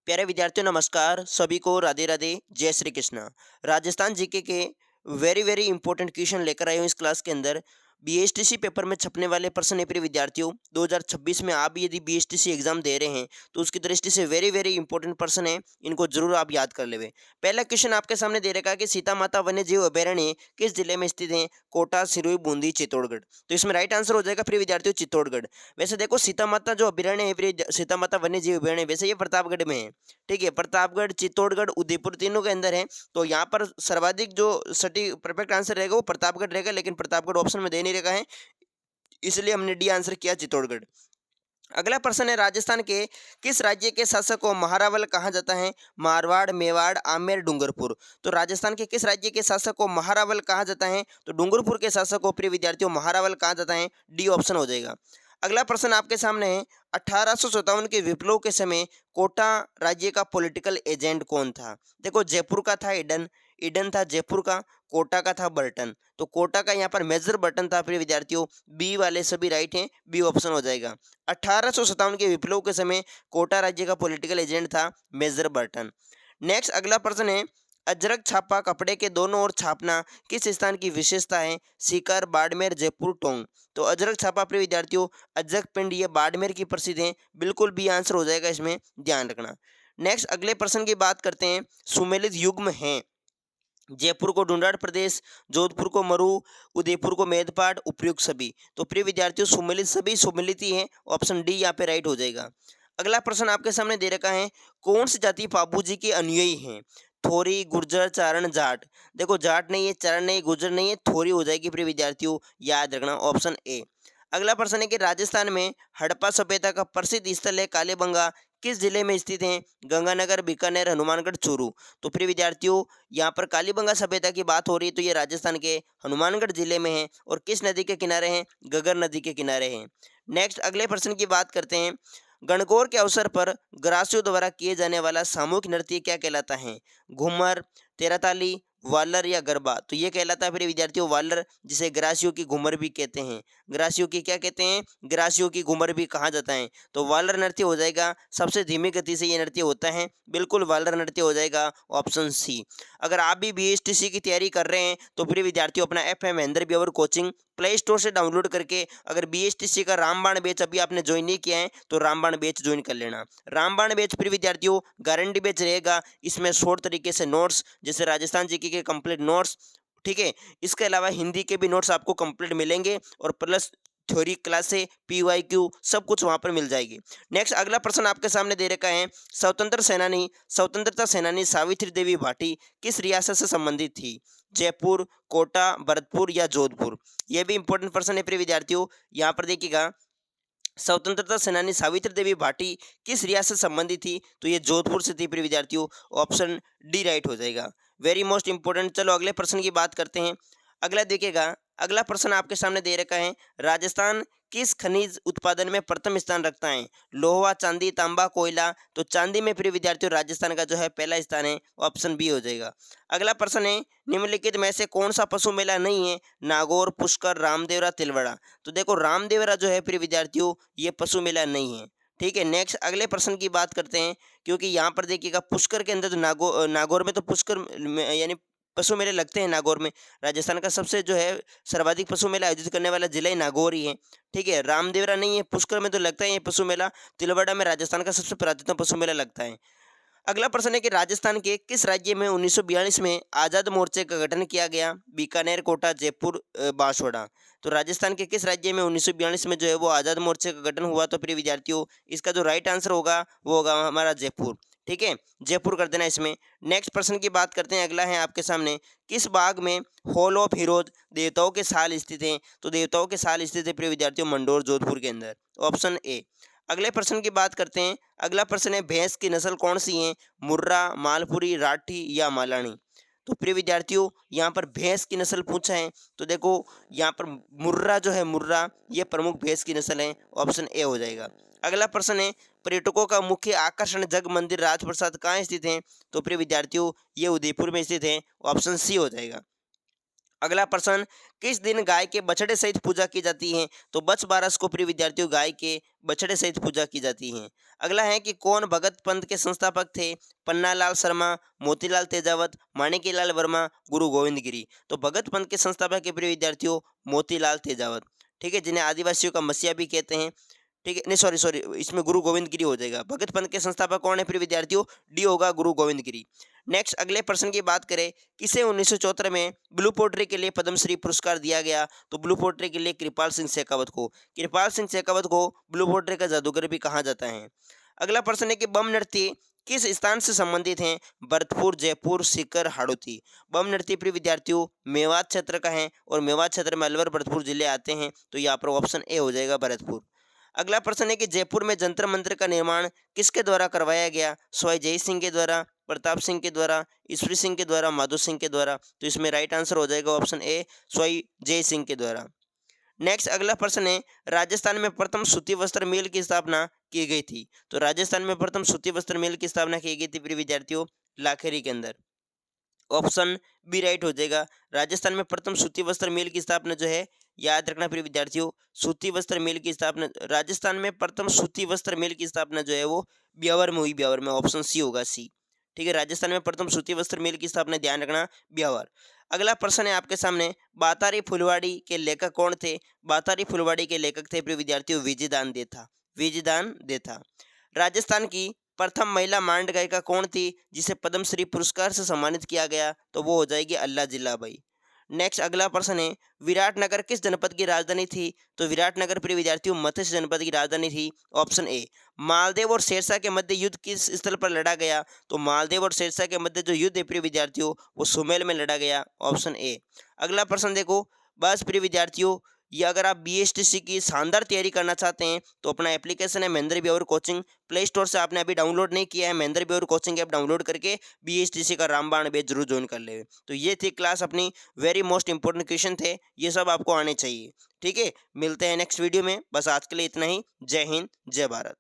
प्यारे विद्यार्थियों नमस्कार, सभी को राधे राधे, जय श्री कृष्णा। राजस्थान जीके के वेरी वेरी इंपॉर्टेंट क्वेश्चन लेकर आए हूँ इस क्लास के अंदर। बीएसटीसी पेपर में छपने वाले प्रश्न है प्रिय विद्यार्थियों। 2026 में आप भी यदि बीएसटीसी एग्जाम दे रहे हैं तो उसकी दृष्टि से वेरी वेरी इंपॉर्टेंट प्रश्न है, इनको जरूर आप याद कर लेवे। पहला क्वेश्चन आपके सामने दे रखा है कि सीता माता वन्य जीव अभयारण्य किस जिले में स्थित है? कोटा, सिरोही, बूंदी, चित्तौड़गढ़। तो इसमें राइट आंसर हो जाएगा प्रिय विद्यार्थियों चित्तौड़गढ़। वैसे देखो सीता माता जो अभयारण्य है सीता माता वन्य जीव अभयारण्य, वैसे ये प्रतापगढ़ में है। ठीक है, प्रतापगढ़, चित्तौड़गढ़, उदयपुर तीनों के अंदर है। तो यहाँ पर सर्वाधिक जो सटीक परफेक्ट आंसर रहेगा वो प्रतापगढ़ रहेगा, लेकिन प्रतापगढ़ ऑप्शन में दे नहीं रखा है, इसलिए हमने डी आंसर किया चित्तौड़गढ़। अगला प्रश्न है राजस्थान के किस राज्य के शासक को महारावल कहा जाता है? मारवाड़, मेवाड़, आमेर, डूंगरपुर। तो राजस्थान के किस राज्य के शासक को महारावल कहा जाता है? तो डूंगरपुर के शासक को प्रिय विद्यार्थियों महारावल कहा जाता है, डी ऑप्शन हो जाएगा। अगला प्रश्न आपके सामने है 1857 के विप्लव के समय कोटा राज्य का पॉलिटिकल एजेंट कौन था? देखो जयपुर का था ईडन, ईडन था जयपुर का, कोटा का था बर्टन। तो कोटा का यहाँ पर मेजर बर्टन था प्रिय विद्यार्थियों। बी वाले सभी राइट हैं, बी ऑप्शन हो जाएगा। 1857 के विप्लव के समय कोटा राज्य का पॉलिटिकल एजेंट था मेजर बर्टन। नेक्स्ट अगला प्रश्न है अजरक छापा कपड़े के दोनों ओर छापना किस स्थान की विशेषता है? सीकर, बाड़मेर, जयपुर, टोंक। तो अजरक छापा प्रिय विद्यार्थियों अजरक पिंड ये बाड़मेर की प्रसिद्ध है, बिल्कुल बी आंसर हो जाएगा, इसमें ध्यान रखना। नेक्स्ट अगले प्रश्न की बात करते हैं सुमेलित युग्म है। जयपुर को ढूंढाड़ प्रदेश, जोधपुर को मरु, उदयपुर को मेदपाट, उपयुक्त सभी। तो प्रिय विद्यार्थियों सुमेलित सभी सुमेलित ही है, ऑप्शन डी यहाँ पे राइट हो जाएगा। अगला प्रश्न आपके सामने दे रखा है कौन सी जाति बाबूजी के अनुयायी हैं? थोरी, गुर्जर, चारण, जाट। देखो जाट नहीं है, चारण नहीं, गुर्जर नहीं है, थोरी हो जाएगी प्रिय विद्यार्थियों, याद रखना ऑप्शन ए। अगला प्रश्न है कि राजस्थान में हड़प्पा सभ्यता का प्रसिद्ध स्थल है कालीबंगा किस जिले में स्थित है? गंगानगर, बीकानेर, हनुमानगढ़, चूरू। तो प्रिय विद्यार्थियों यहाँ पर कालीबंगा सभ्यता की बात हो रही है, तो ये राजस्थान के हनुमानगढ़ जिले में है और किस नदी के किनारे हैं? गगर नदी के किनारे हैं। नेक्स्ट अगले प्रश्न की बात करते हैं गणगौर के अवसर पर ग्रासियों द्वारा किए जाने वाला सामूहिक नृत्य क्या कहलाता है? घूमर, तेराताली, वालर या गरबा। तो ये कहलाता है फिर विद्यार्थियों वालर, जिसे ग्रासियों की घूमर भी कहते हैं। ग्रासियों की क्या कहते हैं? ग्रासियों की घूमर भी कहा जाता है। तो वालर नृत्य हो जाएगा, सबसे धीमी गति से ये नृत्य होता है, बिल्कुल वालर नृत्य हो जाएगा, ऑप्शन सी। अगर आप भी बीएसटीसी की तैयारी कर रहे हैं तो फिर विद्यार्थियों अपना FM Mahendra Beawar coaching play store से डाउनलोड करके अगर बीएसटीसी का रामबाण बैच अभी आपने ज्वाइन नहीं किया है तो रामबाण बैच ज्वाइन कर लेना। रामबाण बैच फिर विद्यार्थियों गारंटी बैच रहेगा, इसमें शॉर्ट तरीके से नोट्स जैसे राजस्थान जीके के कंप्लीट नोट्स, ठीक है, इसके अलावा हिंदी के भी नोट्स आपको कंप्लीट मिलेंगे और प्लस थ्योरी क्लासे PYQ सब कुछ वहां पर मिल जाएगी। नेक्स्ट अगला प्रश्न आपके सामने दे रखा है स्वतंत्रता सेनानी सावित्री देवी भाटी किस रियासत से संबंधित थी? जयपुर, कोटा, भरतपुर या जोधपुर। यह भी इंपॉर्टेंट प्रश्न है प्रिय विद्यार्थियों। यहाँ पर देखिएगा स्वतंत्रता सेनानी सावित्री देवी भाटी किस रियासत से संबंधित थी? तो ये जोधपुर से थी प्रिय विद्यार्थियों, ऑप्शन डी राइट हो जाएगा, वेरी मोस्ट इंपॉर्टेंट। चलो अगले प्रश्न की बात करते हैं। अगला देखिएगा अगला प्रश्न आपके सामने दे रखा है राजस्थान किस खनिज उत्पादन में प्रथम स्थान रखता है? लोहा, चांदी, तांबा, कोयला। तो चांदी में प्रिय विद्यार्थियों राजस्थान का जो है पहला स्थान है, ऑप्शन बी हो जाएगा। अगला प्रश्न है निम्नलिखित में से कौन सा पशु मेला नहीं है? नागौर, पुष्कर, रामदेवरा, तिलवाड़ा। तो देखो रामदेवरा जो है प्रिय विद्यार्थियों ये पशु मेला नहीं है, ठीक है। नेक्स्ट अगले प्रश्न की बात करते हैं, क्योंकि यहाँ पर देखिएगा पुष्कर के अंदर तो नागौर में तो पुष्कर यानी पशु मेले लगते हैं नागौर में। राजस्थान का सबसे जो है सर्वाधिक पशु मेला आयोजित करने वाला जिला ही नागौर ही है, ठीक है। रामदेवरा नहीं है, पुष्कर में तो लगता है ये पशु मेला, तिलवाड़ा में राजस्थान का सबसे प्राचीनतम पशु मेला लगता है। अगला प्रश्न है कि राजस्थान के किस राज्य में 1942 में आज़ाद मोर्चे का गठन किया गया? बीकानेर, कोटा, जयपुर, बांसवाड़ा। तो राजस्थान के किस राज्य में 1942 में जो है वो आज़ाद मोर्चे का गठन हुआ? तो प्रिय विद्यार्थियों इसका जो राइट आंसर होगा वो होगा हमारा जयपुर, ठीक है, जयपुर कर देना इसमें। नेक्स्ट प्रश्न की बात करते हैं, अगला है आपके सामने किस बाग में हॉल ऑफ हीरोज देवताओं के साल स्थित हैं? तो देवताओं के साल स्थित है प्रिय विद्यार्थियों मंडोर, जोधपुर के अंदर, ऑप्शन ए। अगले प्रश्न की बात करते हैं, अगला प्रश्न है भैंस की नस्ल कौन सी है? मुर्रा, मालपुरी, राठी या मालानी। तो प्रिय विद्यार्थियों यहाँ पर भैंस की नस्ल पूछा है, तो देखो यहाँ पर मुर्रा जो है मुर्रा ये प्रमुख भैंस की नस्ल है, ऑप्शन ए हो जाएगा। अगला प्रश्न है पर्यटकों का मुख्य आकर्षण जग मंदिर राजप्रसाद कहाँ स्थित है? तो प्रिय विद्यार्थियों ये उदयपुर में स्थित है, ऑप्शन सी हो जाएगा। अगला प्रश्न, किस दिन गाय के बछड़े सहित पूजा की जाती है? तो वत्स 12 को प्रिय विद्यार्थियों गाय के बछड़े सहित पूजा की जाती है। अगला है कि कौन भगत पंथ के संस्थापक थे? पन्नालाल शर्मा, मोतीलाल तेजावत, माणिक्यलाल वर्मा, गुरु गोविंद गिरी। तो भगत पंथ के संस्थापक के प्रिय विद्यार्थियों मोतीलाल तेजावत, ठीक है, जिन्हें आदिवासियों का मसीहा भी कहते हैं। ठीक है, नहीं सॉरी सॉरी, इसमें गुरु गोविंद गिरी हो जाएगा। भगत पंथ के संस्थापक कौन है प्रिय विद्यार्थियों? डी होगा, गुरु गोविंद गिरी। नेक्स्ट अगले प्रश्न की बात करें, किसे 1974 में ब्लू पोट्री के लिए पद्मश्री पुरस्कार दिया गया? तो ब्लू पोट्री के लिए कृपाल सिंह शेखावत को। कृपाल सिंह शेखावत को ब्लू पोट्री का जादूगर भी कहा जाता है। अगला प्रश्न है कि बम नृत्य किस स्थान से संबंधित हैं? भरतपुर, जयपुर, सीकर, हाड़ौती। बम नृत्य प्रिय विद्यार्थियों मेवात क्षेत्र का है और मेवात क्षेत्र में अलवर, भरतपुर जिले आते हैं। तो यहाँ पर ऑप्शन ए हो जाएगा, भरतपुर। अगला प्रश्न है कि जयपुर में जंतर मंत्र का निर्माण किसके द्वारा करवाया गया? सवाई जय सिंह के द्वारा, प्रताप सिंह के द्वारा, ईश्वरी सिंह के द्वारा, माधो सिंह के द्वारा। तो इसमें राइट आंसर हो जाएगा ऑप्शन ए, सवाई जय सिंह के द्वारा। नेक्स्ट अगला प्रश्न है, राजस्थान में प्रथम सूती वस्त्र मिल की स्थापना की गई थी? तो राजस्थान में प्रथम सूती वस्त्र मिल की स्थापना की गई थी प्रिय विद्यार्थियों लाखेरी के अंदर। ऑप्शन बी राइट हो जाएगा। राजस्थान में प्रथम सूती वस्त्र मिल की स्थापना जो है, याद रखना प्रिय विद्यार्थियों, सूती वस्त्र मिल की स्थापना राजस्थान में प्रथम सूती वस्त्र मिल की स्थापना जो है वो ब्यावर में हुई, ब्यावर में। ऑप्शन सी होगा, सी। ठीक है, राजस्थान में प्रथम सूती वस्त्र मिल की स्थापना, ध्यान रखना, ब्यावर। अगला प्रश्न है आपके सामने, बातारी फुलवाड़ी के लेखक कौन थे? बातारी फुलवाड़ी के लेखक थे प्रिय विद्यार्थियों विजयदान देथा, विजयदान देथा। राजस्थान की प्रथम महिला मांड गायिका कौन थी जिसे पद्मश्री पुरस्कार से सम्मानित किया गया? तो वो हो जाएगी अल्लाह जिल्लाबाई। नेक्स्ट अगला प्रश्न है, विराटनगर किस जनपद की राजधानी थी? तो विराटनगर प्रिय विद्यार्थियों मत्स्य जनपद की राजधानी थी। Option A. मालदेव और शेरशाह के मध्य युद्ध किस स्थल पर लड़ा गया? तो मालदेव और शेरशाह के मध्य जो युद्ध है प्रिय विद्यार्थियों वो सुमेल में लड़ा गया। Option A. अगला प्रश्न देखो, बस प्रिय विद्यार्थियों, ये अगर आप बीएसटीसी की शानदार तैयारी करना चाहते हैं तो अपना एप्लीकेशन है महेंद्र ब्यौर कोचिंग, प्ले स्टोर से आपने अभी डाउनलोड नहीं किया है, महेंद्र ब्यौर कोचिंग ऐप डाउनलोड करके बीएसटीसी का रामबाण बैच जरूर ज्वाइन कर ले। तो ये थी क्लास अपनी, वेरी मोस्ट इंपॉर्टेंट क्वेश्चन थे, ये सब आपको आने चाहिए। ठीक है, मिलते हैं नेक्स्ट वीडियो में, बस आज के लिए इतना ही। जय हिंद, जय भारत।